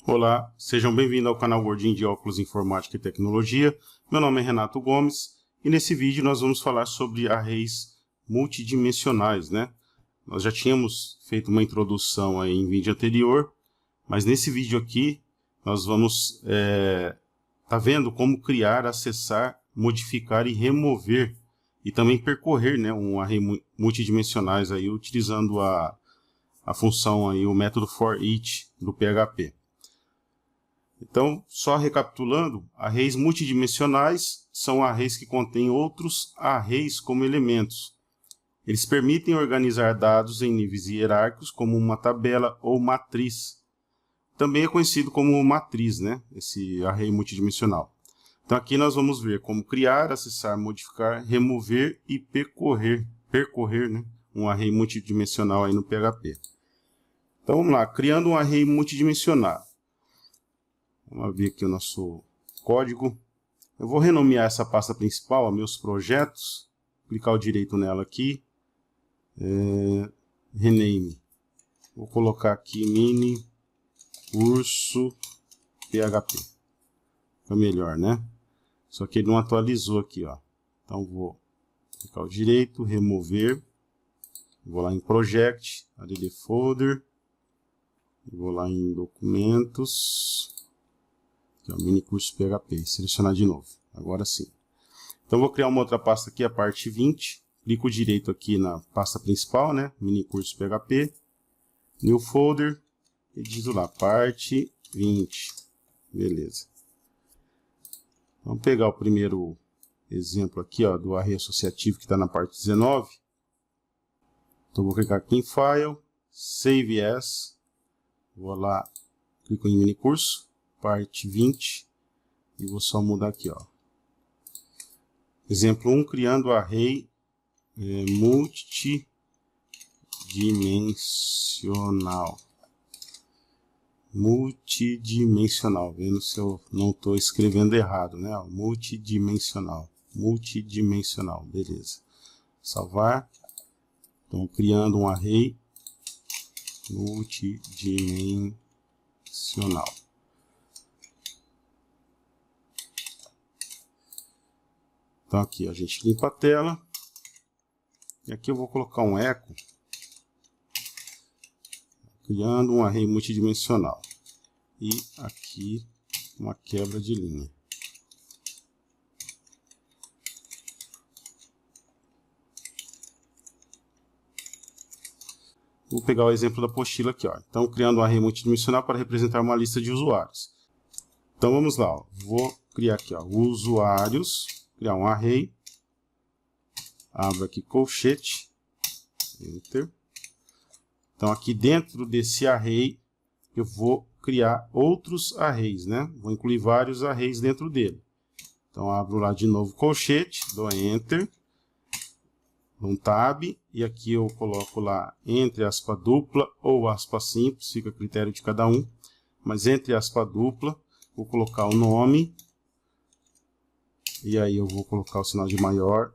Olá, sejam bem-vindos ao canal Gordinho de Óculos Informática e Tecnologia. Meu nome é Renato Gomes e nesse vídeo nós vamos falar sobre arrays multidimensionais, né? Nós já tínhamos feito uma introdução aí em vídeo anterior, mas nesse vídeo aqui nós vamos tá vendo como criar, acessar, modificar e remover e também percorrer, né, um array multidimensionais aí utilizando a função aí, o método for each do PHP. Então, só recapitulando, arrays multidimensionais são arrays que contêm outros arrays como elementos. Eles permitem organizar dados em níveis hierárquicos, como uma tabela ou matriz. Também é conhecido como matriz, né? Esse array multidimensional. Então, aqui nós vamos ver como criar, acessar, modificar, remover e percorrer, né, um array multidimensional aí no PHP. Então, vamos lá, criando um array multidimensional. Vamos abrir aqui o nosso código. Eu vou renomear essa pasta principal a meus projetos. Clicar o direito nela aqui. Rename. Vou colocar aqui mini curso PHP. Fica melhor, né? Só que ele não atualizou aqui, ó. Então vou clicar o direito, remover. Vou lá em Project, add folder. Vou lá em documentos. Aqui, ó, mini curso PHP. Selecionar de novo. Agora sim. Então vou criar uma outra pasta aqui, a parte 20. Clico direito aqui na pasta principal, né? Mini curso PHP. New folder. E digito lá, parte 20. Beleza. Vamos pegar o primeiro exemplo aqui, ó, do array associativo que está na parte 19. Então vou clicar aqui em File, Save As. Vou lá, clico em mini curso, parte 20. E vou só mudar aqui, ó. Exemplo 1, criando array multidimensional. Multidimensional, vendo se eu não estou escrevendo errado, né? Multidimensional, beleza. Salvar. Então, criando um array multidimensional. Então, aqui a gente limpa a tela. E aqui eu vou colocar um eco. Criando um array multidimensional. E aqui uma quebra de linha. Vou pegar o exemplo da apostila aqui, ó. Então, criando um array multidimensional para representar uma lista de usuários. Então, vamos lá, ó. Vou criar aqui, ó, usuários, criar um array. Abro aqui colchete, enter. Então, aqui dentro desse array, eu vou criar outros arrays, né? Vou incluir vários arrays dentro dele. Então, abro lá de novo colchete, dou enter, dou um tab, e aqui eu coloco lá entre aspa dupla ou aspa simples, fica a critério de cada um. Mas entre aspa dupla, vou colocar o nome, e aí eu vou colocar o sinal de maior,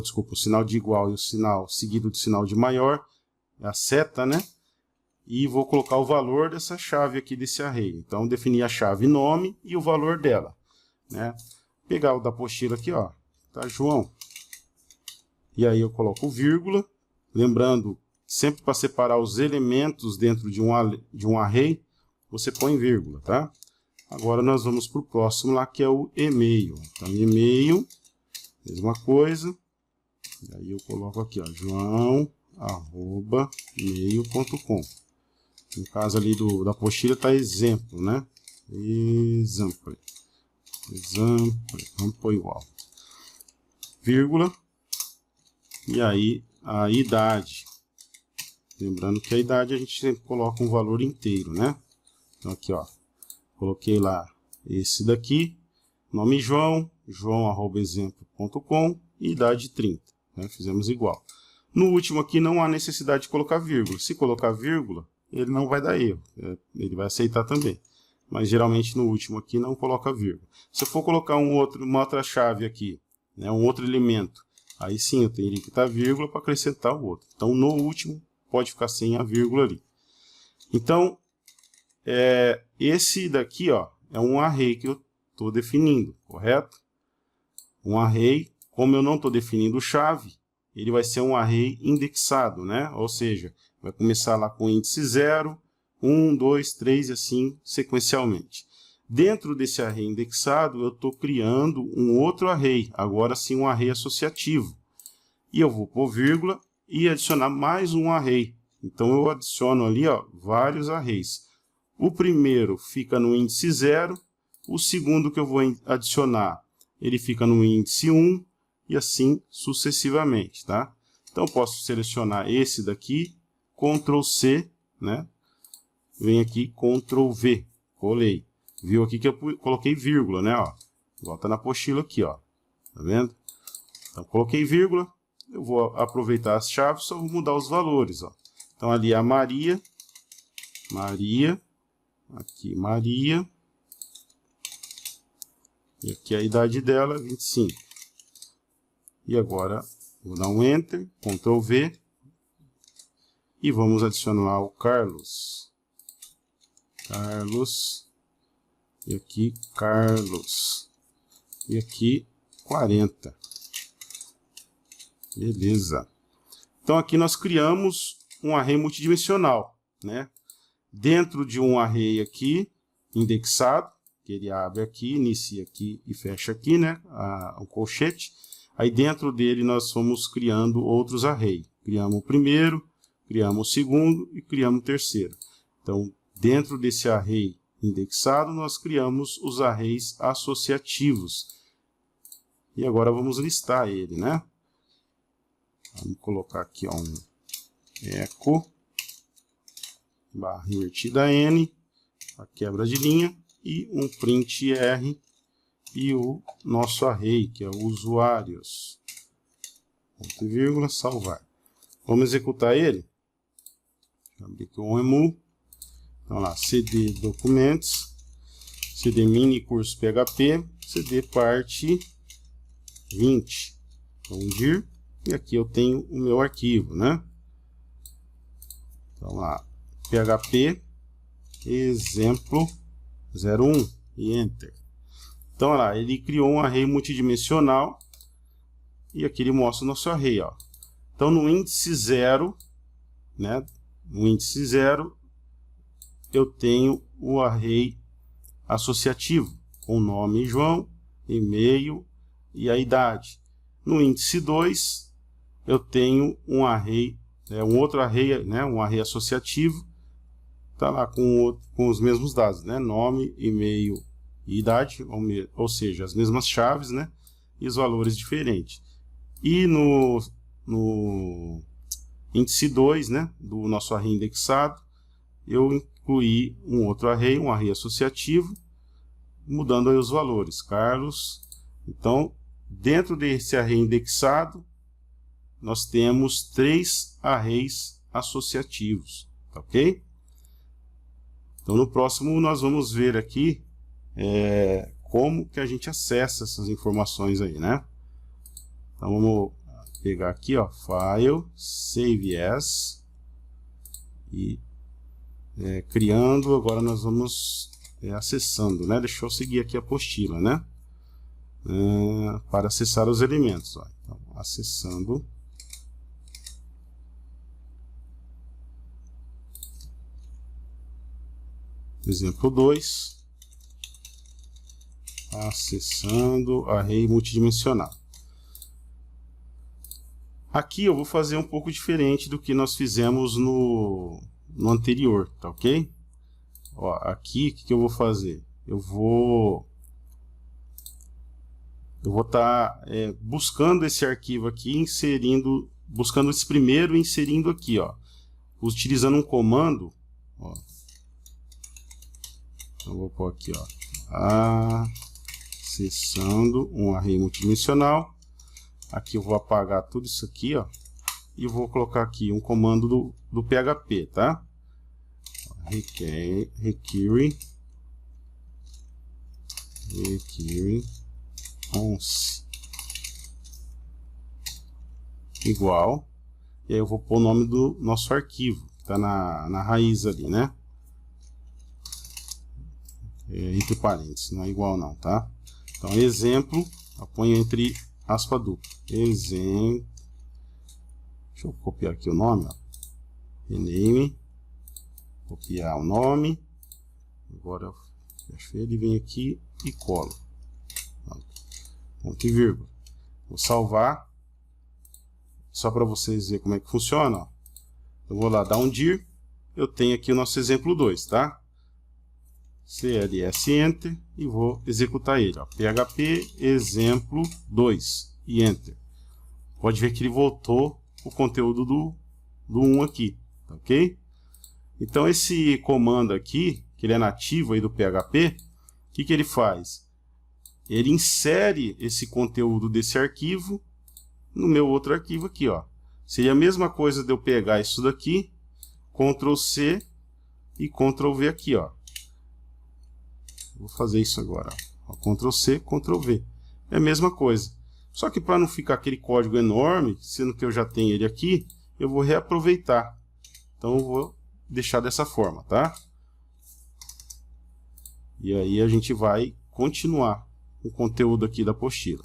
desculpa, o sinal de igual e o sinal seguido do sinal de maior, a seta, né? E vou colocar o valor dessa chave aqui desse array. Então, definir a chave nome e o valor dela, né? Pegar o da apostila aqui, ó, tá, João? E aí eu coloco vírgula, lembrando, sempre para separar os elementos dentro de um array, você põe vírgula, tá? Agora nós vamos para o próximo lá, que é o e-mail. Então, e-mail, mesma coisa. E aí eu coloco aqui, ó, joão@mail.com. No caso ali da apostila está exemplo, né? Exemplo. Vamos pôr igual. Vírgula. E aí a idade. Lembrando que a idade a gente sempre coloca um valor inteiro, né? Então aqui, ó. Coloquei lá esse daqui. Nome João. joão@exemplo.com. E idade 30. Né? Fizemos igual. No último aqui não há necessidade de colocar vírgula. Se colocar vírgula, ele não vai dar erro. Ele vai aceitar também. Mas geralmente no último aqui não coloca vírgula. Se eu for colocar uma outra chave aqui, né, um outro elemento, aí sim eu teria que estar vírgula para acrescentar o outro. Então no último pode ficar sem a vírgula ali. Então esse daqui, ó, é um array que eu estou definindo, correto? Um array, como eu não estou definindo chave, ele vai ser um array indexado, né? Ou seja, vai começar lá com índice 0, 1, 2, 3 e assim sequencialmente. Dentro desse array indexado, eu estou criando um outro array, agora sim um array associativo. E eu vou pôr vírgula e adicionar mais um array. Então eu adiciono ali, ó, vários arrays. O primeiro fica no índice 0, o segundo que eu vou adicionar, ele fica no índice 1 e assim sucessivamente, tá? Então eu posso selecionar esse daqui, Ctrl C, né? Vem aqui, Ctrl V, colei. Viu aqui que eu coloquei vírgula, né? Ó, igual tá na apostila aqui, ó. Tá vendo? Então coloquei vírgula, eu vou aproveitar as chaves, só vou mudar os valores, ó. Então ali é a Maria, aqui Maria, e aqui a idade dela, 25. E agora vou dar um Enter, Ctrl V, e vamos adicionar o Carlos. E aqui Carlos. E aqui 40. Beleza. Então aqui nós criamos um array multidimensional, né? Dentro de um array aqui, indexado, que ele abre aqui, inicia aqui e fecha aqui, né? O colchete. Aí dentro dele nós fomos criando outros arrays. Criamos o primeiro, criamos o segundo e criamos o terceiro. Então, dentro desse array indexado, nós criamos os arrays associativos. E agora vamos listar ele, né? Vamos colocar aqui, ó, um echo, barra invertida N, a quebra de linha, e um print R, e o nosso array, que é o usuários. Ponto e vírgula, salvar. Vamos executar ele. Vou abrir aqui o emu. Então lá, cd documentos, cd mini curso PHP, cd parte 20. Vamos dir. E aqui eu tenho o meu arquivo, né? Então lá, PHP exemplo 01 e Enter. Então olha lá, ele criou um array multidimensional e aqui ele mostra o nosso array, ó. Então no índice 0, né? No índice 0 eu tenho o array associativo com o nome João, e-mail e a idade. No índice 2 eu tenho um array, um outro array, né, um array associativo, tá lá com os mesmos dados, né, nome, e-mail e idade, ou seja, as mesmas chaves, né, e os valores diferentes. E no índice 2, né, do nosso array indexado, eu incluí um outro array, um array associativo, mudando aí os valores, Carlos. Então, dentro desse array indexado, nós temos 3 arrays associativos, ok? Então, no próximo, nós vamos ver aqui como que a gente acessa essas informações aí, né? Então, vamos pegar aqui, ó, File, Save As, e criando, agora nós vamos acessando, né? Deixa eu seguir aqui a apostila, né? Para acessar os elementos, ó. Então, acessando. Exemplo 2, acessando array multidimensional. Aqui eu vou fazer um pouco diferente do que nós fizemos no anterior, tá ok? Ó, aqui o que eu vou fazer? Eu vou estar buscando esse arquivo aqui, buscando esse primeiro e inserindo aqui, ó, utilizando um comando, ó. Então, vou pôr aqui, ó, acessando um array multidimensional. Aqui eu vou apagar tudo isso aqui, ó, e vou colocar aqui um comando do PHP, tá? Require 11 igual, e aí eu vou pôr o nome do nosso arquivo, que tá na raiz ali, né? entre parênteses, não é igual não, tá? Então, exemplo, eu ponho entre aspas dupla. Exemplo. Deixa eu copiar aqui o nome, ó. Rename. Copiar o nome. Agora eu fecho ele, venho aqui e colo. Ponto e vírgula. Vou salvar. Só para vocês verem como é que funciona, ó. Eu vou lá dar um dir. Eu tenho aqui o nosso exemplo 2, tá? CLS Enter e vou executar ele, ó. PHP exemplo 2 e Enter. Pode ver que ele voltou o conteúdo do 1 aqui, tá, ok? Então esse comando aqui, que ele é nativo aí do PHP, o que ele faz? Ele insere esse conteúdo desse arquivo no meu outro arquivo aqui, ó. Seria a mesma coisa de eu pegar isso daqui, Ctrl C e Ctrl V aqui, ó. Vou fazer isso agora, ó. Ctrl C, Ctrl V. É a mesma coisa. Só que para não ficar aquele código enorme, sendo que eu já tenho ele aqui, eu vou reaproveitar. Então eu vou deixar dessa forma, tá? E aí a gente vai continuar o conteúdo aqui da apostila.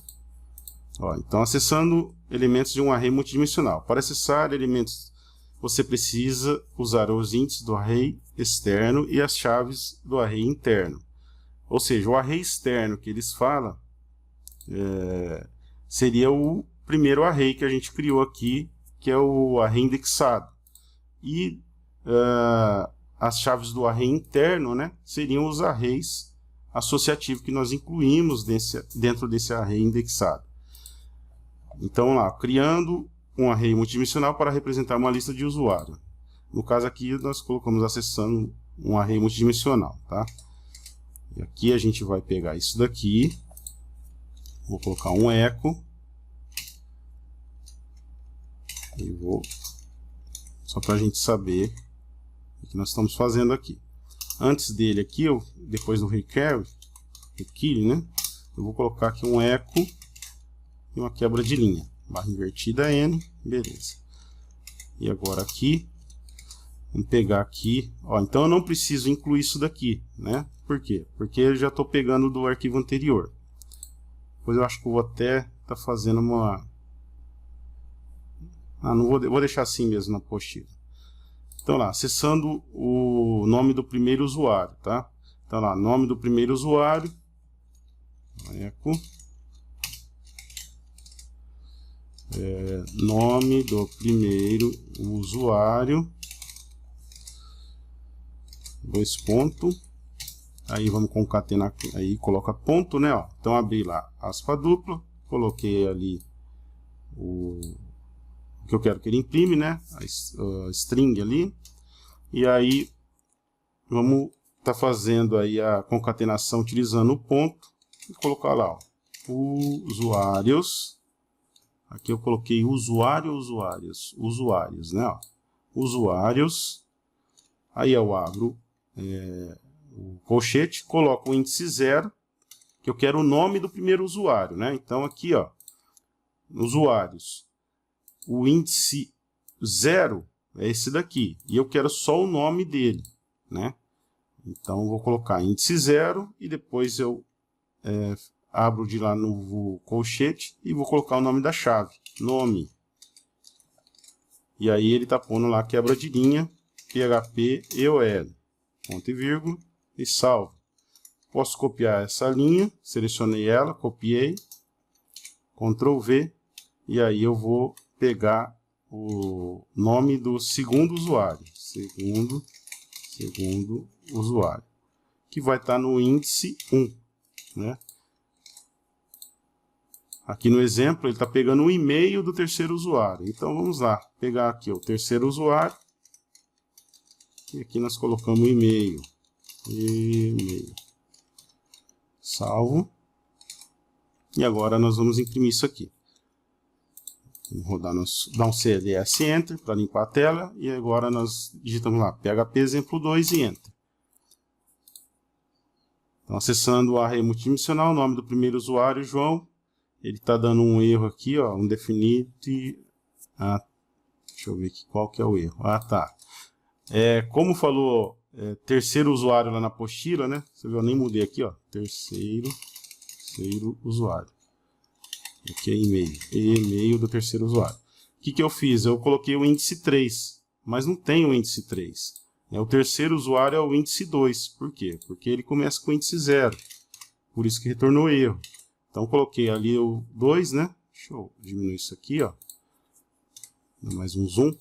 Ó, então, acessando elementos de um array multidimensional. Para acessar elementos, você precisa usar os índices do array externo e as chaves do array interno. Ou seja, o array externo que eles falam seria o primeiro array que a gente criou aqui, que é o array indexado. E as chaves do array interno, né, seriam os arrays associativos que nós incluímos dentro desse array indexado. Então, lá, criando um array multidimensional para representar uma lista de usuário. No caso aqui, nós colocamos acessando um array multidimensional, tá? E aqui a gente vai pegar isso daqui. Vou colocar um echo. E vou... Só para a gente saber o que nós estamos fazendo aqui. Antes dele aqui, depois do require, né? Eu vou colocar aqui um echo e uma quebra de linha. Barra invertida N, beleza. E agora aqui, vamos pegar aqui, ó, então eu não preciso incluir isso daqui, né? Por quê? Porque eu já estou pegando do arquivo anterior. Depois eu acho que eu vou até estar fazendo uma... não vou deixar assim mesmo na apostila. Então lá, acessando o nome do primeiro usuário, tá? Então lá, nome do primeiro usuário, eco, nome do primeiro usuário, 2 pontos, aí vamos concatenar, aí coloca ponto, né, ó. Então abri lá, aspa dupla, coloquei ali o que eu quero que ele imprime, né, a string ali, e aí vamos estar fazendo aí a concatenação utilizando o ponto, e colocar lá, ó, usuários. Aqui eu coloquei usuários, né? Ó. Usuários. Aí eu abro o colchete, coloco o índice 0, que eu quero o nome do primeiro usuário, né? Então aqui, ó, usuários. O índice 0 é esse daqui. E eu quero só o nome dele, né? Então eu vou colocar índice 0 e depois eu abro de lá no colchete e vou colocar o nome da chave, nome. E aí ele está pondo lá quebra de linha, PHP EOL, ponto e vírgula, e salvo. Posso copiar essa linha, selecionei ela, copiei, Ctrl V, e aí eu vou pegar o nome do segundo usuário, segundo usuário, que vai estar no índice 1, né? Aqui no exemplo, ele está pegando o e-mail do terceiro usuário. Então, vamos lá. Pegar aqui o terceiro usuário. E aqui nós colocamos o e-mail. Salvo. E agora nós vamos imprimir isso aqui. Vamos rodar, dar um CLS Enter para limpar a tela. E agora nós digitamos lá, PHP exemplo 2 e Enter. Então, acessando o array multidimensional, o nome do primeiro usuário, João. Ele está dando um erro aqui, ó, um definite. Deixa eu ver aqui qual que é o erro. Tá. Como falou terceiro usuário lá na apostila, né? Você viu, eu nem mudei aqui, ó. Terceiro usuário. Aqui é e-mail do terceiro usuário. O que eu fiz? Eu coloquei o índice 3, mas não tem o índice 3. O terceiro usuário é o índice 2. Por quê? Porque ele começa com o índice 0. Por isso que retornou erro. Então, coloquei ali o 2, né? Deixa eu diminuir isso aqui, ó. Dá mais um zoom.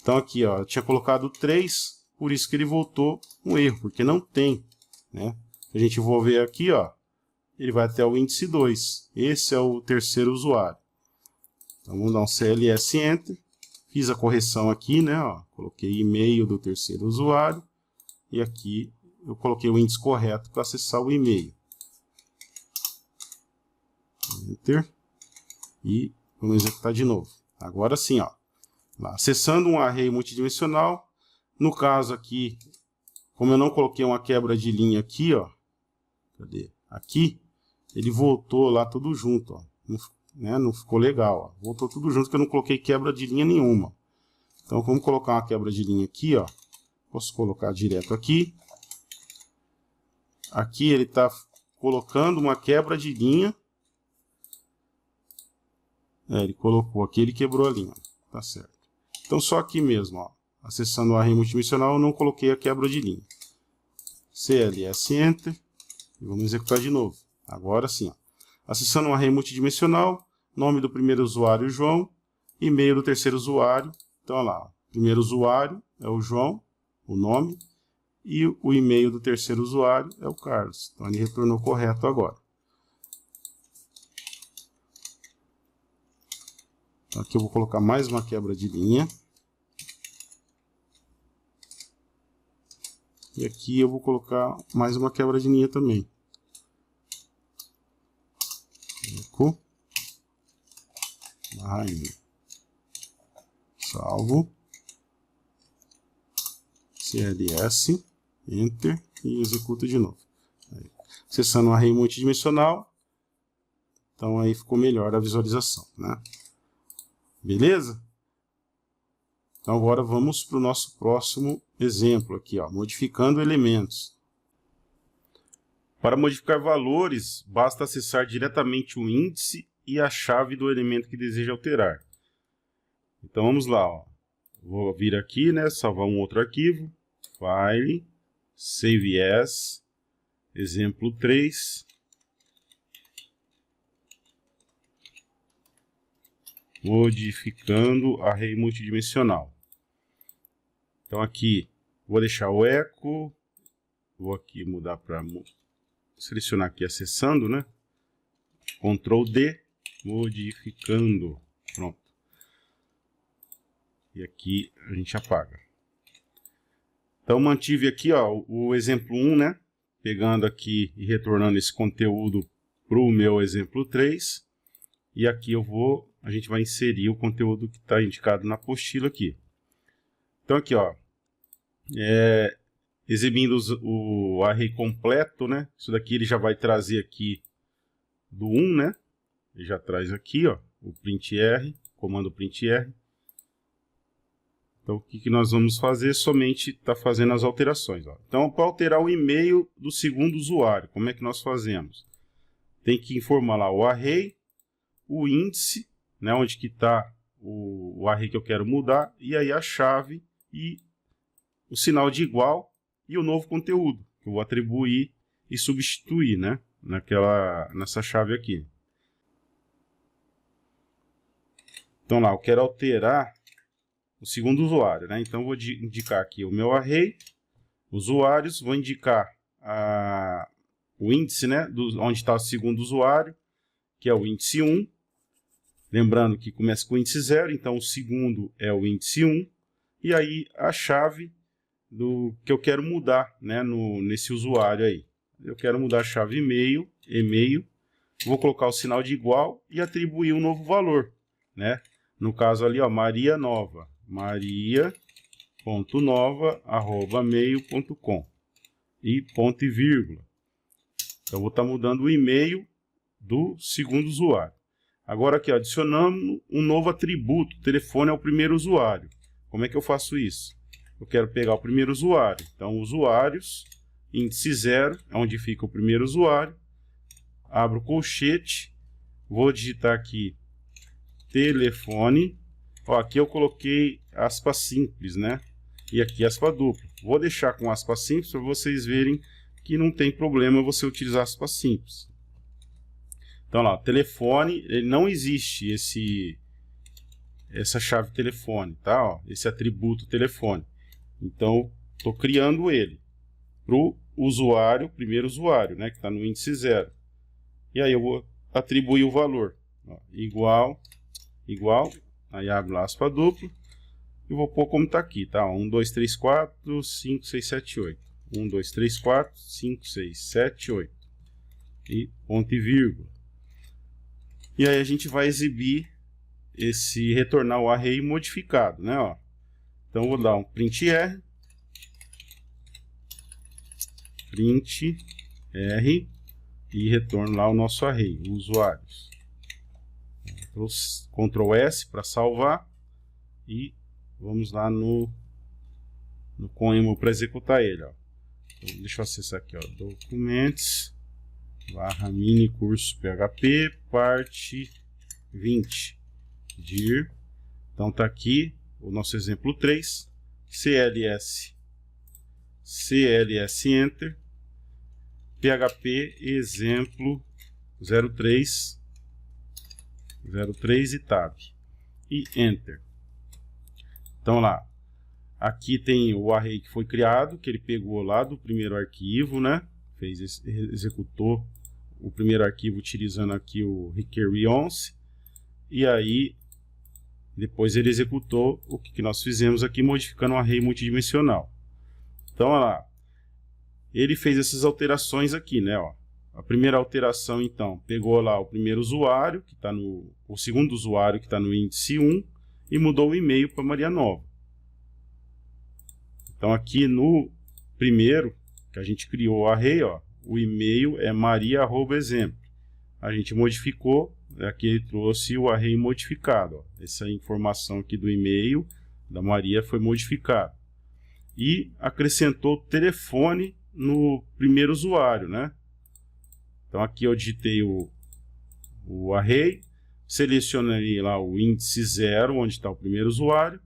Então, aqui, ó, eu tinha colocado 3, por isso que ele voltou um erro, porque não tem, né? Se a gente for ver aqui, ó, ele vai até o índice 2. Esse é o terceiro usuário. Então, vamos dar um CLS Enter. Fiz a correção aqui, né? Ó, coloquei e-mail do terceiro usuário. E aqui eu coloquei o índice correto para acessar o e-mail. Enter. E vamos executar de novo. Agora sim, ó. Lá, acessando um array multidimensional. No caso aqui, como eu não coloquei uma quebra de linha aqui, ó. Cadê? Aqui. Ele voltou lá tudo junto, ó. Não ficou legal, ó. Voltou tudo junto, que eu não coloquei quebra de linha nenhuma. Então vamos colocar uma quebra de linha aqui, ó. Posso colocar direto aqui. Aqui ele está colocando uma quebra de linha. Ele colocou aqui, ele quebrou a linha. Tá certo. Então só aqui mesmo, ó. Acessando o array multidimensional, eu não coloquei a quebra de linha. CLS Enter. E vamos executar de novo. Agora sim, ó. Acessando um array multidimensional, nome do primeiro usuário, João, e-mail do terceiro usuário. Então, olha lá, o primeiro usuário é o João, o nome, e o e-mail do terceiro usuário é o Carlos. Então, ele retornou correto agora. Então, aqui eu vou colocar mais uma quebra de linha. E aqui eu vou colocar mais uma quebra de linha também. Salvo. CLS, Enter e executa de novo. Aí, acessando um array multidimensional. Então aí ficou melhor a visualização, né? Beleza? Então agora vamos para o nosso próximo exemplo aqui, ó, modificando elementos. Para modificar valores, basta acessar diretamente o índice e a chave do elemento que deseja alterar. Então vamos lá, ó. Vou vir aqui, né, salvar um outro arquivo, File, Save As, exemplo 3. Modificando array multidimensional. Então aqui vou deixar o eco, vou aqui mudar para selecionar aqui acessando, né? Ctrl D, modificando, pronto. E aqui a gente apaga. Então mantive aqui, ó, o exemplo 1, né? Pegando aqui e retornando esse conteúdo para o meu exemplo 3. E aqui a gente vai inserir o conteúdo que está indicado na apostila aqui. Então aqui, ó, exibindo o array completo, né? Isso daqui ele já vai trazer aqui do 1, né? Ele já traz aqui, ó, o printr, comando printr. Então o que nós vamos fazer? Somente está fazendo as alterações, ó. Então para alterar o e-mail do segundo usuário, como é que nós fazemos? Tem que informar lá o array, o índice, né, onde que está o array que eu quero mudar, e aí a chave e o sinal de igual e o novo conteúdo, que eu vou atribuir e substituir, né, nessa chave aqui. Então lá, eu quero alterar o segundo usuário, né, então eu vou indicar aqui o meu array, usuários, vou indicar o índice, né, onde está o segundo usuário, que é o índice 1. Lembrando que começa com o índice 0, então o segundo é o índice 1. E aí a chave que eu quero mudar, né, nesse usuário aí. Eu quero mudar a chave e-mail, vou colocar o sinal de igual e atribuir um novo valor, né? No caso ali, ó, Maria Nova, maria.nova@mail.com e ponto e vírgula. Então eu vou estar mudando o e-mail do segundo usuário. Agora aqui, ó, adicionando um novo atributo, telefone ao primeiro usuário. Como é que eu faço isso? eu quero pegar o primeiro usuário. Então, usuários, índice 0, é onde fica o primeiro usuário. Abro o colchete, vou digitar aqui telefone. Ó, aqui eu coloquei aspa simples, né? E aqui aspa dupla. Vou deixar com aspa simples para vocês verem que não tem problema você utilizar aspa simples. Então lá, telefone, ele não existe essa chave telefone, tá? Ó, esse atributo telefone. Então, estou criando ele para o usuário, primeiro usuário, né? Que está no índice 0. E aí eu vou atribuir o valor. Ó, igual, aí abro lá aspa dupla. E vou pôr como está aqui, tá? 1, 2, 3, 4, 5, 6, 7, 8. 1, 2, 3, 4, 5, 6, 7, 8. E ponto e vírgula. E aí a gente vai exibir retornar o array modificado, né? Ó. Então vou dar um print R. Print R. E retorno lá o nosso array, usuários. Ctrl S para salvar. E vamos lá no Conemo para executar ele. Ó. Então, deixa eu acessar aqui, ó, Documents, /mini curso PHP, parte 20, dir. Então tá aqui o nosso exemplo 3, CLS Enter, PHP exemplo 03 e tab. E Enter. Então lá, aqui tem o array que foi criado, que ele pegou lá do primeiro arquivo, né? Executou o primeiro arquivo utilizando aqui o require_once. E aí, depois ele executou o que nós fizemos aqui, modificando um array multidimensional. Então, olha lá, ele fez essas alterações aqui, né? Ó. A primeira alteração, então, pegou lá o primeiro usuário, que está o segundo usuário, que está no índice 1, e mudou o e-mail para Maria Nova. Então aqui no primeiro, que a gente criou o array, ó, o e-mail é maria@exemplo. A gente modificou, aqui ele trouxe o array modificado. Ó. Essa informação aqui do e-mail da Maria foi modificada. E acrescentou o telefone no primeiro usuário, né? Então aqui eu digitei o array, selecionei lá o índice 0, onde está o primeiro usuário,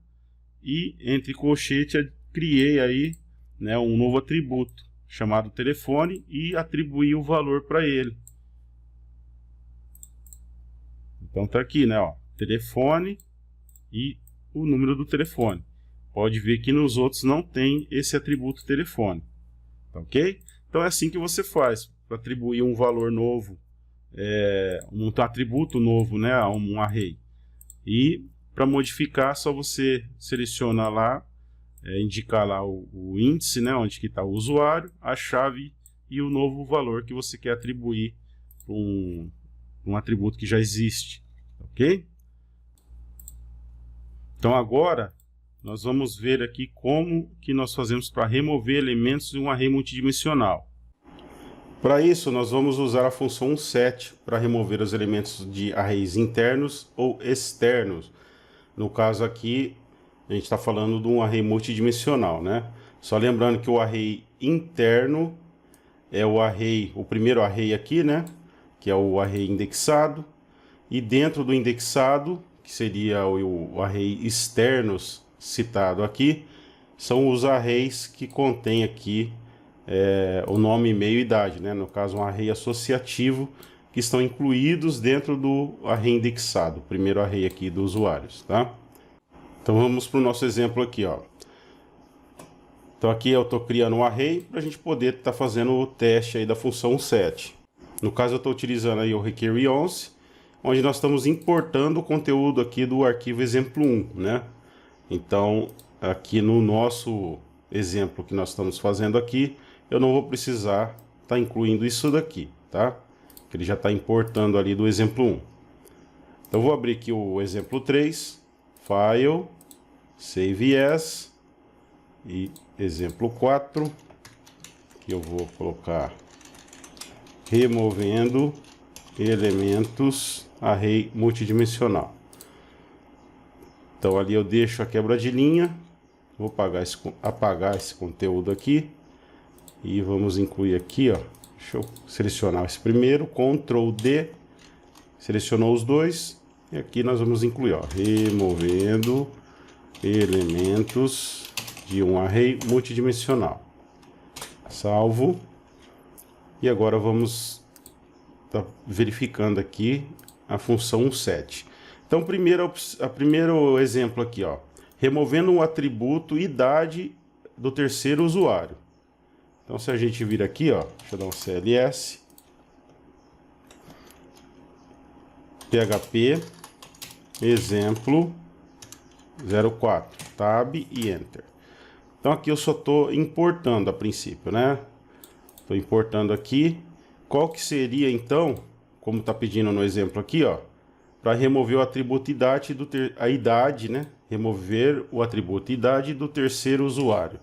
e entre colchete criei aí, né, um novo atributo chamado telefone e atribuí o valor para ele. Então tá aqui, né, ó, telefone e o número do telefone. Pode ver que nos outros não tem esse atributo telefone, tá ok? Então é assim que você faz para atribuir um valor novo, um atributo novo, né, a um array. E para modificar, só você seleciona lá, indicar lá o índice, né, onde que está o usuário, a chave e o novo valor que você quer atribuir para um atributo que já existe, ok? Então agora nós vamos ver aqui como que nós fazemos para remover elementos de um array multidimensional. Para isso, nós vamos usar a função set para remover os elementos de arrays internos ou externos. No caso aqui, a gente está falando de um array multidimensional, né? Só lembrando que o array interno é o primeiro array aqui, né? Que é o array indexado. E dentro do indexado, que seria o array externos citado aqui, são os arrays que contêm aqui o nome, e-mail e idade, né? No caso, um array associativo, que estão incluídos dentro do array indexado, o primeiro array aqui dos usuários, tá? Então vamos para o nosso exemplo aqui, ó. Então aqui eu estou criando um array para a gente poder estar fazendo o teste aí da função set. No caso eu estou utilizando aí o require_once, onde nós estamos importando o conteúdo aqui do arquivo exemplo1, né? Então aqui no nosso exemplo que nós estamos fazendo aqui, eu não vou precisar estar incluindo isso daqui, tá? Que ele já está importando ali do exemplo 1. Então eu vou abrir aqui o exemplo 3, File, Save As, e exemplo 4, que eu vou colocar removendo elementos array multidimensional. Então ali eu deixo a quebra de linha, Vou apagar esse conteúdo aqui. E vamos incluir aqui, ó. Deixa eu selecionar esse primeiro, Ctrl D. Selecionou os dois. E aqui nós vamos incluir, ó, removendo elementos de um array multidimensional. Salvo. E agora vamos estar verificando aqui a função set. Então, primeiro exemplo aqui, ó, removendo um atributo idade do terceiro usuário. Então, se a gente vir aqui, ó, deixa eu dar um CLS, PHP, exemplo 04, tab e enter. Então, aqui eu só estou importando a princípio, né? Estou importando aqui. Qual que seria, então, como está pedindo no exemplo aqui, ó, para remover o atributo idade a idade, né? Remover o atributo idade do terceiro usuário.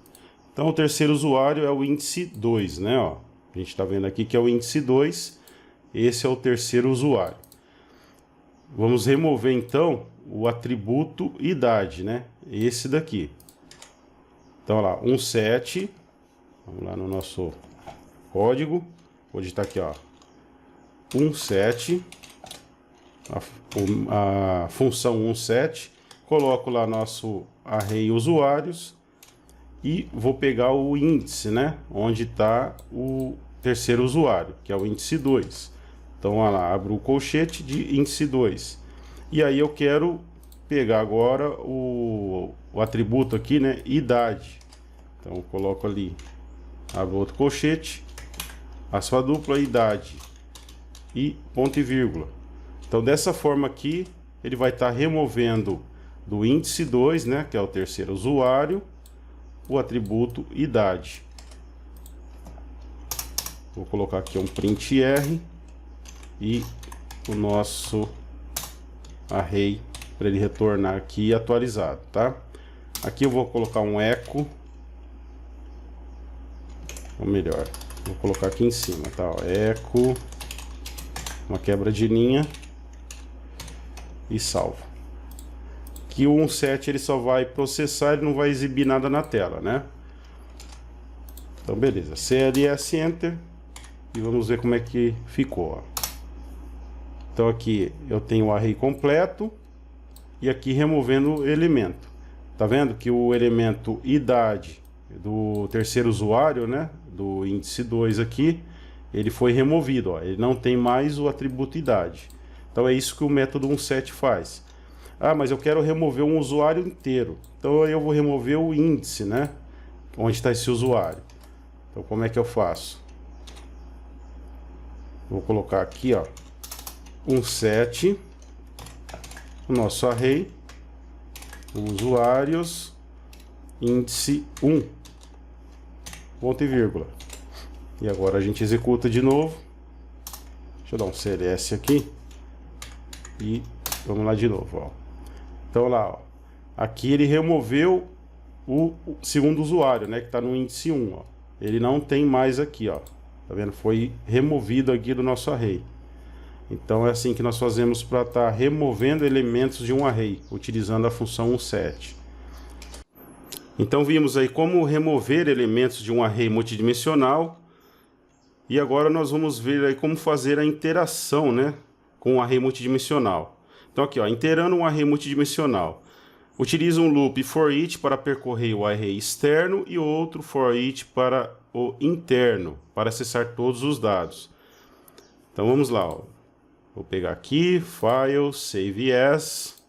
Então, o terceiro usuário é o índice 2, né? Ó, a gente está vendo aqui que é o índice 2. Esse é o terceiro usuário. Vamos remover, então, o atributo idade, né? Esse daqui. Então, olha lá, set. Vamos lá no nosso código. Vou digitar aqui, ó. set. A função set. Coloco lá nosso array usuários. E vou pegar o índice, né? Onde está o terceiro usuário, que é o índice 2. Então, olha lá, abro o colchete de índice 2. E aí eu quero pegar agora o atributo aqui, né? Idade. Então, eu coloco ali, abro outro colchete, faço a dupla, idade e ponto e vírgula. Então, dessa forma aqui, ele vai estar removendo do índice 2, né? Que é o terceiro usuário, o atributo idade. Vou colocar aqui um print R e o nosso array para ele retornar aqui atualizado, tá? Aqui eu vou colocar um echo, ou melhor, vou colocar aqui em cima, tá? Ó, echo, uma quebra de linha e salvo. Que o set ele só vai processar, ele não vai exibir nada na tela, né? Então, beleza. CLS Enter. E vamos ver como é que ficou, ó. Então, aqui eu tenho o array completo. E aqui removendo o elemento. Tá vendo que o elemento idade do terceiro usuário, né? Do índice 2 aqui, ele foi removido, ó. Ele não tem mais o atributo idade. Então, é isso que o método onSet faz. Ah, mas eu quero remover um usuário inteiro. Então eu vou remover o índice, né? Onde está esse usuário. Então como é que eu faço? Vou colocar aqui, ó, onSet, o nosso array, usuários, índice 1, ponto e vírgula. E agora a gente executa de novo. Deixa eu dar um CLS aqui. E vamos lá de novo, ó. Então lá, ó, aqui ele removeu o segundo usuário, né, que está no índice 1, ó. Ele não tem mais aqui, ó. Tá vendo? Foi removido aqui do nosso array. Então é assim que nós fazemos para estar removendo elementos de um array, utilizando a função onSet. Então vimos aí como remover elementos de um array multidimensional. E agora nós vamos ver aí como fazer a interação, né, com o array multidimensional. Então aqui, ó, iterando um array multidimensional. Utiliza um loop for each para percorrer o array externo e outro for each para o interno, para acessar todos os dados. Então vamos lá, ó. Vou pegar aqui, File, Save As.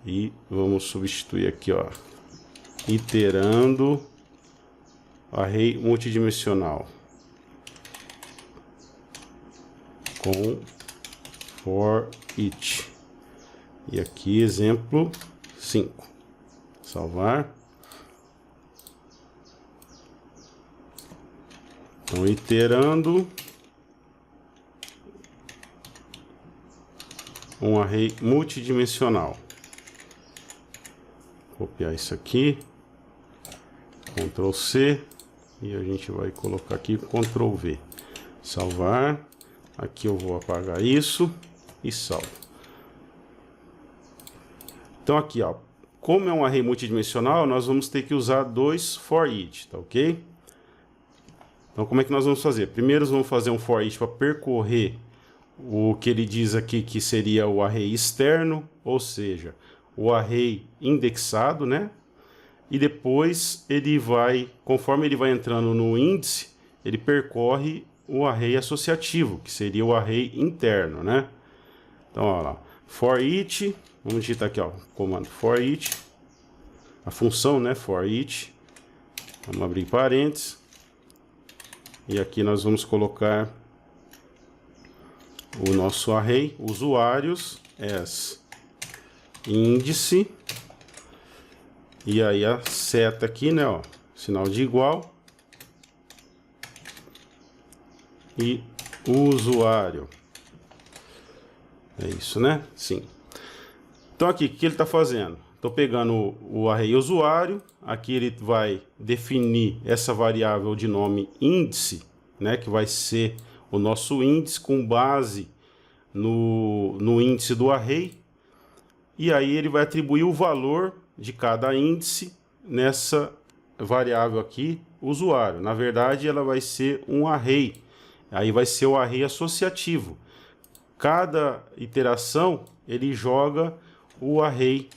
E vamos substituir aqui, ó, iterando array multidimensional com for each. E aqui exemplo 5. Salvar. Então iterando um array multidimensional. Copiar isso aqui, Ctrl C, e a gente vai colocar aqui Ctrl V. Salvar. Aqui eu vou apagar isso e salvo. Então aqui, ó, como é um array multidimensional, nós vamos ter que usar dois for each, tá ok? Então, como é que nós vamos fazer? Primeiro, vamos fazer um for each para percorrer o que ele diz aqui que seria o array externo, ou seja, o array indexado, né? E depois ele vai, conforme ele vai entrando no índice, ele percorre o array associativo, que seria o array interno, né? Então, olha lá, for each, vamos digitar aqui, ó, comando for each, a função, né, for each, vamos abrir parênteses, e aqui nós vamos colocar o nosso array usuários as índice, e aí a seta aqui, né, ó, sinal de igual, e usuário, é isso, né? Sim. Então aqui, o que ele está fazendo? Estou pegando o array usuário, aqui ele vai definir essa variável de nome índice, né, que vai ser o nosso índice com base no índice do array, e aí ele vai atribuir o valor de cada índice nessa variável aqui, usuário. Na verdade, ela vai ser um array, aí vai ser o array associativo. Cada iteração ele joga o array,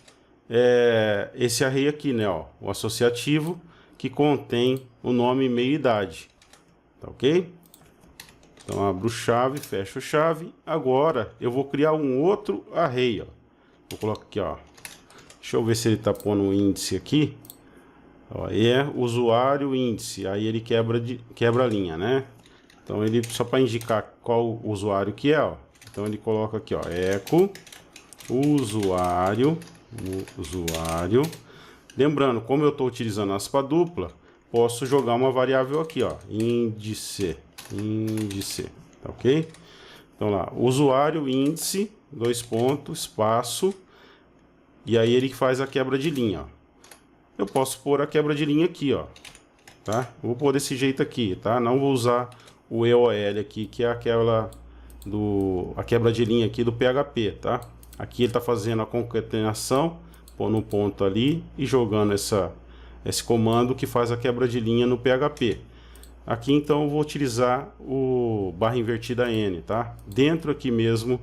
esse array aqui, né, ó, o associativo, que contém o nome, meio e idade, tá ok? Então abro chave, fecho chave. Agora eu vou criar um outro array, ó. Vou colocar aqui, ó. Deixa eu ver se ele tá pondo um índice aqui. Ó, usuário índice. Aí ele quebra a linha, né? Então ele, só para indicar qual usuário que é, ó. Então ele coloca aqui, ó, eco usuário. Lembrando, como eu estou utilizando aspa dupla, posso jogar uma variável aqui, ó, índice, tá ok? Então lá, usuário índice, dois pontos, espaço, e aí ele faz a quebra de linha, ó. Eu posso pôr a quebra de linha aqui, ó, tá? Vou pôr desse jeito aqui, tá? Não vou usar o EOL aqui, que é aquela a quebra de linha aqui do PHP, tá? Aqui ele está fazendo a concatenação, pondo um ponto ali e jogando esse comando que faz a quebra de linha no PHP. Aqui então eu vou utilizar o barra invertida N, tá? Dentro aqui mesmo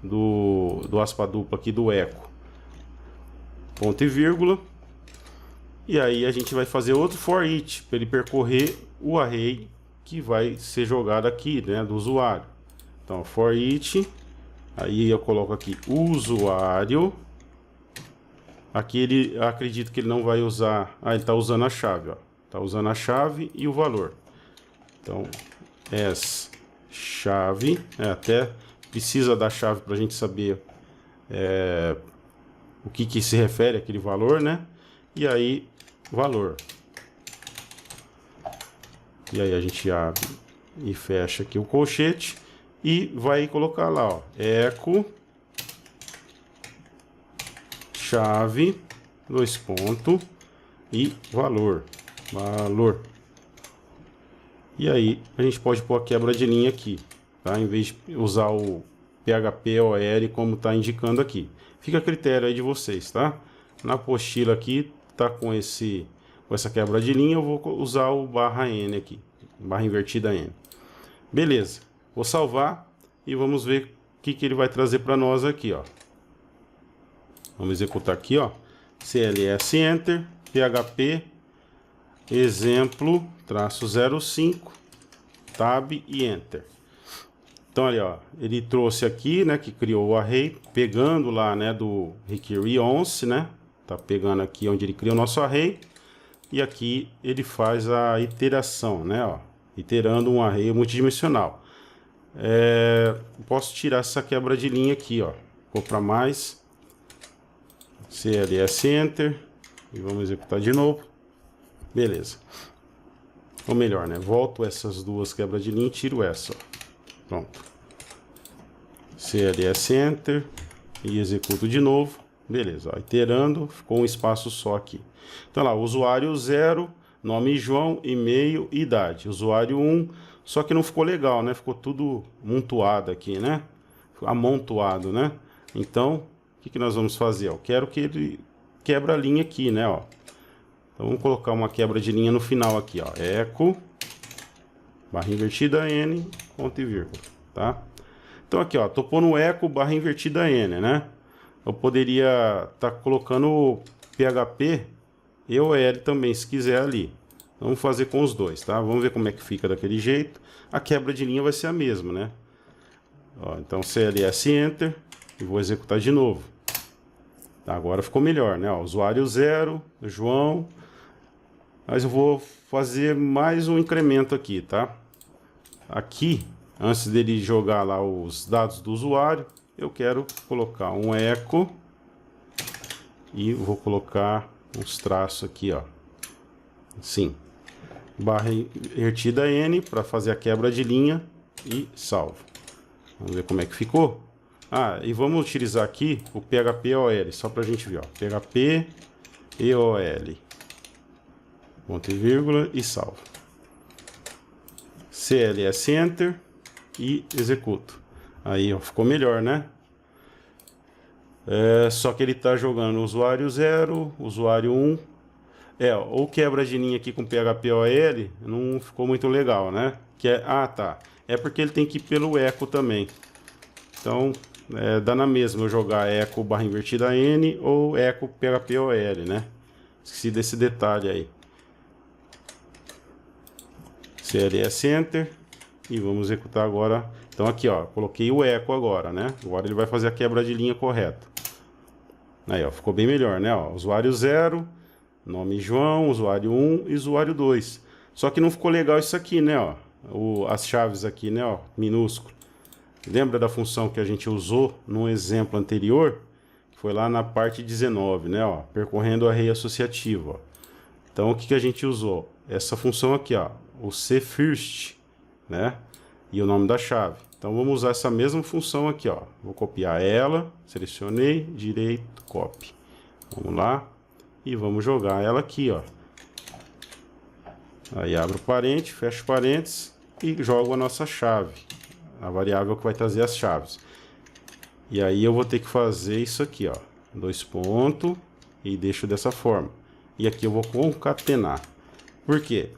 do aspa dupla aqui do eco. Ponto e vírgula. E aí a gente vai fazer outro for each para ele percorrer o array que vai ser jogado aqui, né, do usuário. Então for each, aí eu coloco aqui usuário. Aqui ele, acredito que ele não vai usar, ele está usando a chave, ó. Tá usando a chave e o valor. Então as chave, até precisa da chave para a gente saber o que se refere àquele valor, né? E aí valor. E aí a gente abre e fecha aqui o colchete e vai colocar lá, ó, eco chave, dois pontos e valor. E aí a gente pode pôr a quebra de linha aqui, tá? Em vez de usar o PHP OL como está indicando aqui. Fica a critério aí de vocês, tá? Na apostila aqui tá com essa quebra de linha, eu vou usar o barra N aqui, barra invertida N. Beleza, vou salvar e vamos ver o que ele vai trazer para nós aqui, ó. Vamos executar aqui, ó, CLS Enter, PHP, exemplo, -05, Tab e Enter. Então ali, ó, ele trouxe aqui, né, que criou o array, pegando lá, né, do require once, né, tá pegando aqui onde ele cria o nosso array, e aqui ele faz a iteração, né, ó, iterando um array multidimensional. Posso tirar essa quebra de linha aqui, ó, vou para mais, CLS Enter, e vamos executar de novo, beleza. Ou melhor, né, volto essas duas quebras de linha e tiro essa, ó. Pronto. CLS Enter e executo de novo. Beleza, ó, iterando, ficou um espaço só aqui. Então lá, usuário 0, nome João, e-mail, idade. Usuário 1, só que não ficou legal, né? Ficou tudo amontoado aqui, né? Amontoado, né? Então, o que nós vamos fazer? Eu quero que ele quebra-linha aqui, né, ó. Então vamos colocar uma quebra de linha no final aqui, ó. Eco, barra invertida N, ponto e vírgula, tá? Então aqui, ó, tô pondo eco, barra invertida N, né? Eu poderia estar colocando PHP e o L também, se quiser ali. Vamos fazer com os dois, tá? Vamos ver como é que fica daquele jeito. A quebra de linha vai ser a mesma, né? Ó, então CLS Enter e vou executar de novo. Tá, agora ficou melhor, né? Ó, usuário 0, João. Mas eu vou fazer mais um incremento aqui, tá? Aqui, antes dele jogar lá os dados do usuário, eu quero colocar um eco e vou colocar uns traços aqui, ó. Sim. Barra invertida N para fazer a quebra de linha e salvo. Vamos ver como é que ficou. Ah, e vamos utilizar aqui o PHP EOL, só para a gente ver, ó. PHP EOL, ponto e vírgula e salvo. CLS Enter e executo. Aí, ó, ficou melhor, né? Só que ele está jogando usuário 0, usuário 1. Ou quebra de linha aqui com PHP OL não ficou muito legal, né? Tá. É porque ele tem que ir pelo eco também. Então, dá na mesma eu jogar eco barra invertida N ou eco PHP OL, né? Esqueci desse detalhe aí. CLS Enter e vamos executar agora. Então aqui, ó, coloquei o eco agora, né? Agora ele vai fazer a quebra de linha correta. Aí, ó, ficou bem melhor, né? Ó, usuário 0, nome João, usuário 1 e usuário 2. Só que não ficou legal isso aqui, né? Ó, as chaves aqui, né? Ó, minúsculo. Lembra da função que a gente usou no exemplo anterior? Foi lá na parte 19, né? Ó, percorrendo o array associativo. Ó. Então, o que que a gente usou? Essa função aqui, ó, o cFirst, né? E o nome da chave. Então, vamos usar essa mesma função aqui, ó. Vou copiar ela, selecionei, direito, copy. Vamos lá e vamos jogar ela aqui, ó. Aí abro o parênteses, fecho parênteses e jogo a nossa chave, a variável que vai trazer as chaves. E aí eu vou ter que fazer isso aqui, ó, 2 pontos e deixo dessa forma. E aqui eu vou concatenar. Por quê?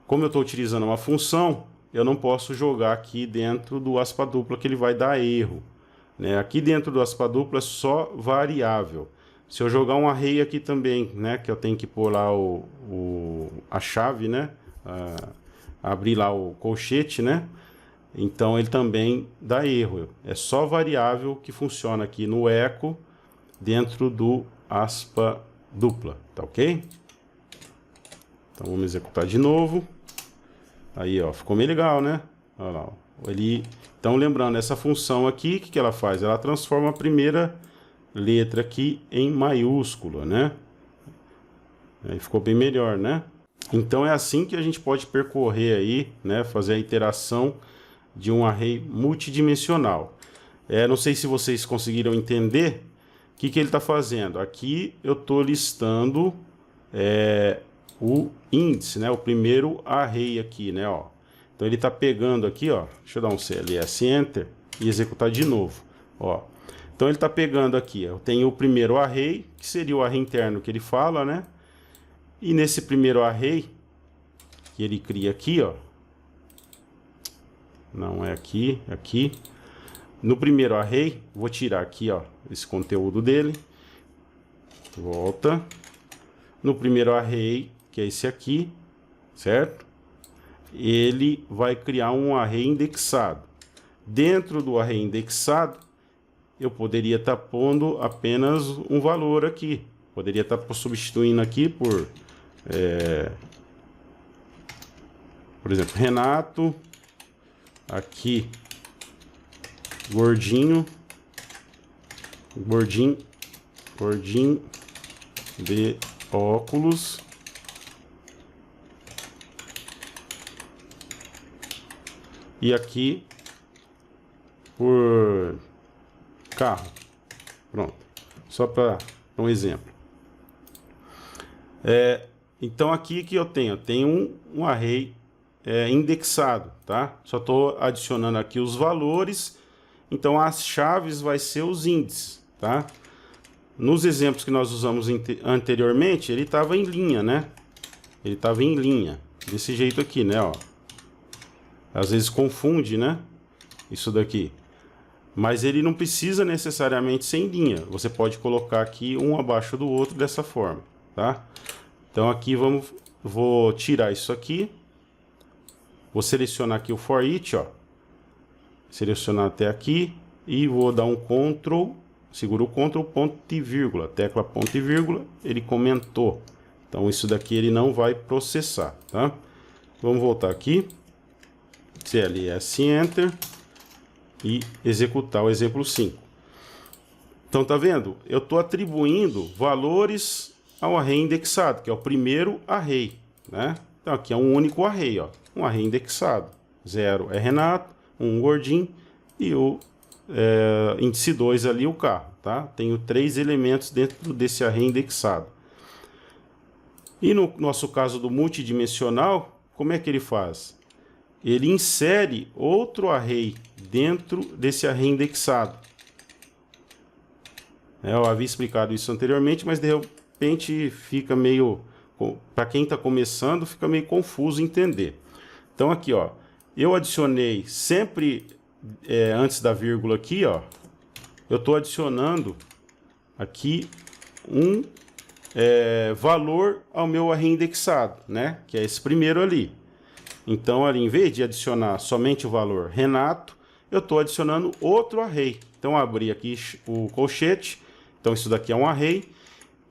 Como eu estou utilizando uma função, eu não posso jogar aqui dentro do aspa dupla que ele vai dar erro, né? Aqui dentro do aspa dupla é só variável. Se eu jogar um array aqui também, né, que eu tenho que pôr lá a chave, né, abrir lá o colchete, né, então ele também dá erro. É só variável que funciona aqui no eco dentro do aspa dupla, tá ok? Então vamos executar de novo. Aí, ó, ficou meio legal, né? Olha lá, ó. Então lembrando, essa função aqui, o que que ela faz? Ela transforma a primeira letra aqui em maiúscula, né? Aí ficou bem melhor, né? Então é assim que a gente pode percorrer aí, né? Fazer a iteração de um array multidimensional. Não sei se vocês conseguiram entender o que que ele está fazendo. Aqui eu estou listando o índice, né? O primeiro array aqui, né? Ó. Então ele está pegando aqui, ó. Deixa eu dar um CLS Enter e executar de novo, ó. Então ele está pegando aqui, eu tenho o primeiro array, que seria o array interno que ele fala, né? E nesse primeiro array, que ele cria aqui, ó. Não é aqui, é aqui. No primeiro array, vou tirar aqui, ó, esse conteúdo dele. Volta. No primeiro array, que é esse aqui, certo? Ele vai criar um array indexado. Dentro do array indexado, eu poderia estar pondo apenas um valor aqui. Poderia estar substituindo aqui por exemplo, Renato, aqui, gordinho de óculos, e aqui por carro. Pronto, só para um exemplo. Então aqui que eu tenho um array indexado, tá? Só estou adicionando aqui os valores. Então as chaves vai ser os índices, tá? nos exemplos que nós usamos anteriormente, ele estava em linha, né? Ele estava em linha, desse jeito aqui, né? Ó. Às vezes confunde, né? Isso daqui. Mas ele não precisa necessariamente ser em linha. Você pode colocar aqui um abaixo do outro dessa forma, tá? Então aqui vou tirar isso aqui. Vou selecionar aqui o for each, ó. Selecionar até aqui e vou dar um Ctrl, seguro o Ctrl, ponto e vírgula, tecla ponto e vírgula, ele comentou. Então isso daqui ele não vai processar, tá? Vamos voltar aqui, CLS Enter e executar o exemplo 5. Então tá vendo? Eu estou atribuindo valores ao array indexado, que é o primeiro array, né? Então aqui é um único array, ó, um array indexado. 0 é Renato, 1 Gordinho e o índice 2 ali o carro, tá? Tenho 3 elementos dentro desse array indexado. E no nosso caso do multidimensional, como é que ele faz? Ele insere outro array dentro desse array indexado. Eu havia explicado isso anteriormente, mas de repente fica meio... Para quem está começando, fica meio confuso entender. Então aqui, ó, eu adicionei sempre antes da vírgula aqui, ó, eu estou adicionando aqui um valor ao meu array indexado, né? Que é esse primeiro ali. Então, ali, em vez de adicionar somente o valor Renato, eu estou adicionando outro array. Então, abri aqui o colchete. Então, isso daqui é um array.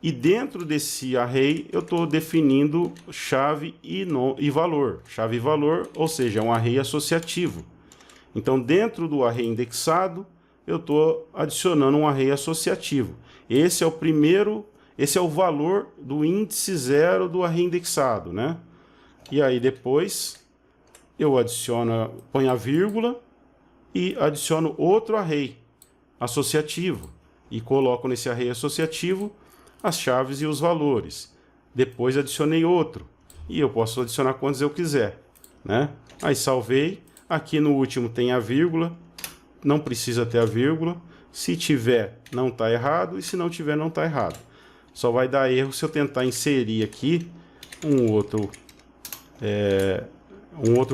E dentro desse array, eu estou definindo chave e valor. Chave e valor, ou seja, é um array associativo. Então, dentro do array indexado, eu estou adicionando um array associativo. Esse é o primeiro... Esse é o valor do índice 0 do array indexado, né? E aí depois eu adiciono, ponho a vírgula e adiciono outro array associativo. E coloco nesse array associativo as chaves e os valores. Depois adicionei outro. E eu posso adicionar quantos eu quiser, né? Aí salvei. Aqui no último tem a vírgula. Não precisa ter a vírgula. Se tiver, não está errado. E se não tiver, não está errado. Só vai dar erro se eu tentar inserir aqui um outro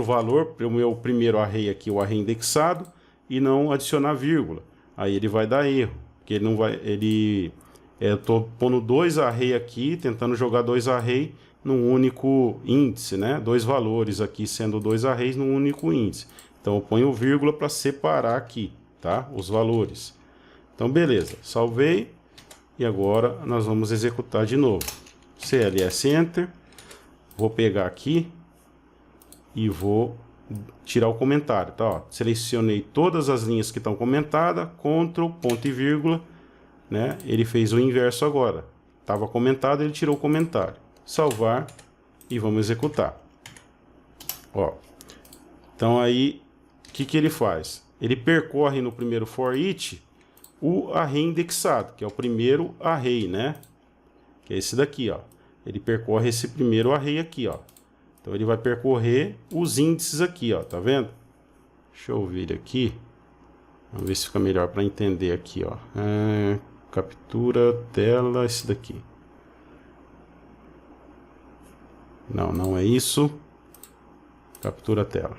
valor para o meu primeiro array aqui, o array indexado, e não adicionar vírgula. Aí ele vai dar erro, porque ele não vai, eu estou pondo 2 array aqui, tentando jogar 2 array num único índice, né? 2 valores aqui sendo 2 arrays num único índice. Então eu ponho vírgula para separar aqui, tá? Os valores. Então beleza, salvei. E agora nós vamos executar de novo. CLS Enter. Vou pegar aqui e vou tirar o comentário, tá? Ó, selecionei todas as linhas que estão comentadas, Ctrl, ponto e vírgula, né? Ele fez o inverso agora. Estava comentado, ele tirou o comentário. Salvar e vamos executar. Ó. Então aí, o que ele faz? Ele percorre no primeiro for each o array indexado, que é o primeiro array, né? Que é esse daqui, ó. Ele percorre esse primeiro array aqui, ó. Então ele vai percorrer os índices aqui, ó. Tá vendo? Deixa eu vir aqui. Vamos ver se fica melhor para entender aqui, ó. Captura tela, esse daqui. Não, não é isso. Captura tela.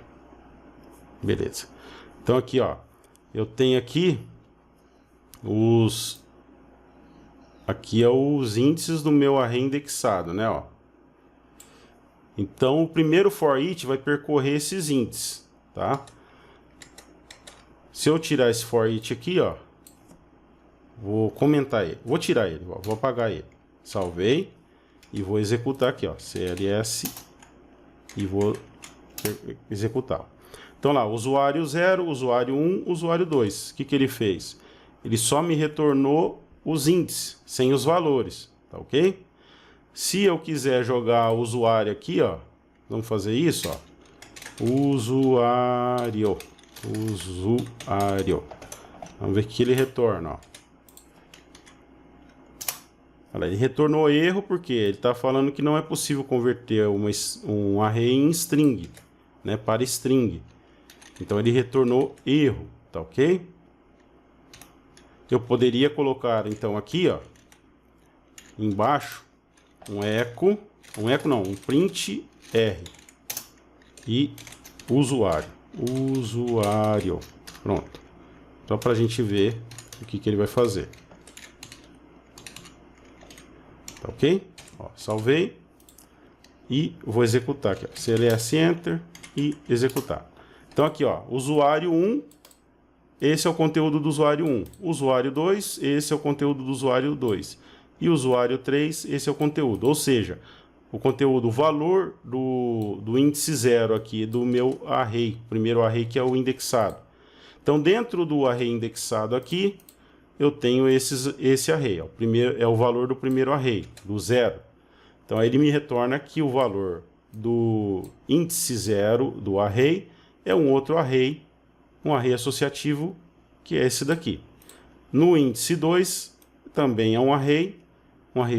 Beleza. Então aqui, ó. Eu tenho aqui aqui é os índices do meu array indexado, né, ó. Então o primeiro for each vai percorrer esses índices, tá? Se eu tirar esse for each aqui, ó, vou comentar ele, vou tirar ele, ó, vou apagar ele. Salvei e vou executar aqui, ó, CLS e vou executar. Então lá, usuário 0, usuário 1, usuário 2. O que ele fez? Ele só me retornou os índices, sem os valores, tá ok? Se eu quiser jogar o usuário aqui, ó, vamos fazer isso, ó. Usuário. Vamos ver o que ele retorna, ó. Olha, ele retornou erro porque ele está falando que não é possível converter um array em string, né, para string. Então ele retornou erro, tá ok? Eu poderia colocar então aqui, ó, embaixo um print R e usuário. Pronto. Só para a gente ver o que ele vai fazer. Tá ok? Ó, salvei. E vou executar aqui, ó. CLS Enter e executar. Então aqui, ó, usuário 1, esse é o conteúdo do usuário 1. Usuário 2, esse é o conteúdo do usuário 2. E usuário 3, esse é o conteúdo. Ou seja, o conteúdo, o valor do índice 0 aqui do meu array, primeiro array que é o indexado. Então dentro do array indexado aqui, eu tenho esse array. Ó. O primeiro é o valor do primeiro array, do 0. Então aí ele me retorna que o valor do índice 0 do array é um outro array, um array associativo, que é esse daqui. No índice 2 também é um array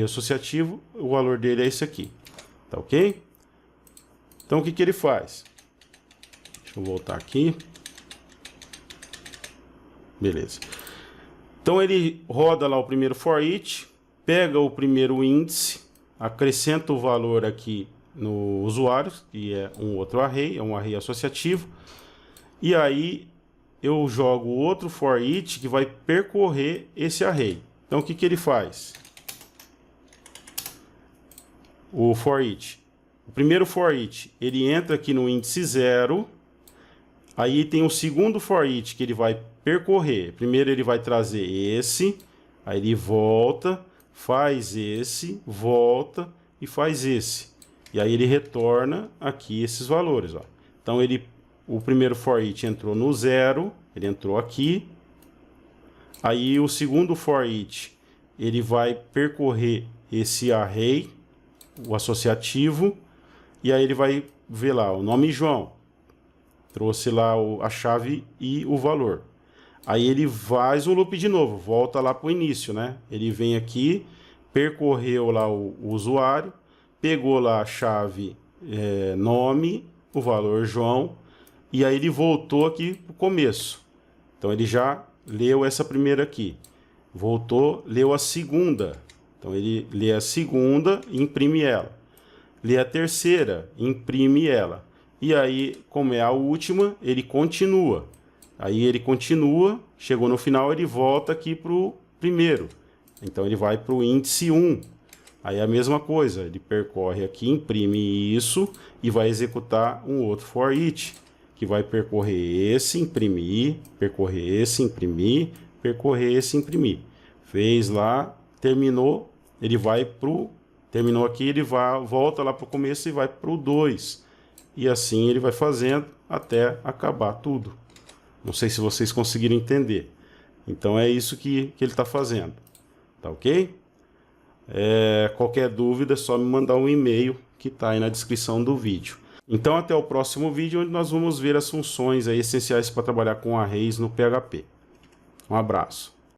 associativo, o valor dele é esse aqui. Tá ok? Então o que ele faz? Deixa eu voltar aqui. Beleza. Então ele roda lá o primeiro for each, pega o primeiro índice, acrescenta o valor aqui no usuário, que é um outro array, é um array associativo, e aí eu jogo outro for each que vai percorrer esse array. Então o que ele faz? O for each. O primeiro for each, ele entra aqui no índice 0, aí tem o segundo for each que ele vai percorrer. Primeiro ele vai trazer esse, aí ele volta, faz esse, volta e faz esse. E aí ele retorna aqui esses valores, ó. Então o primeiro for each entrou no 0, ele entrou aqui. Aí o segundo for each, ele vai percorrer esse array, o associativo, e aí ele vai ver lá o nome João. Trouxe lá a chave e o valor. Aí ele faz o loop de novo, volta lá para o início, né? Ele vem aqui, percorreu lá o usuário, pegou lá a chave nome, o valor João, e aí ele voltou aqui para o começo. Então ele já leu essa primeira aqui, voltou, leu a segunda. Então ele lê a segunda e imprime ela. Lê a terceira, imprime ela. E aí, como é a última, ele continua. Aí ele continua, chegou no final, ele volta aqui para o primeiro. Então ele vai para o índice 1. Aí a mesma coisa, ele percorre aqui, imprime isso e vai executar um outro for each, que vai percorrer esse, imprimir, percorrer esse, imprimir, percorrer esse, imprimir. Fez lá, terminou, ele vai para o... Terminou aqui, ele volta lá para o começo e vai para o 2. E assim ele vai fazendo até acabar tudo. Não sei se vocês conseguiram entender. Então é isso que ele está fazendo. Tá ok? Qualquer dúvida é só me mandar um e-mail que está aí na descrição do vídeo. Então até o próximo vídeo, onde nós vamos ver as funções aí essenciais para trabalhar com arrays no PHP. Um abraço.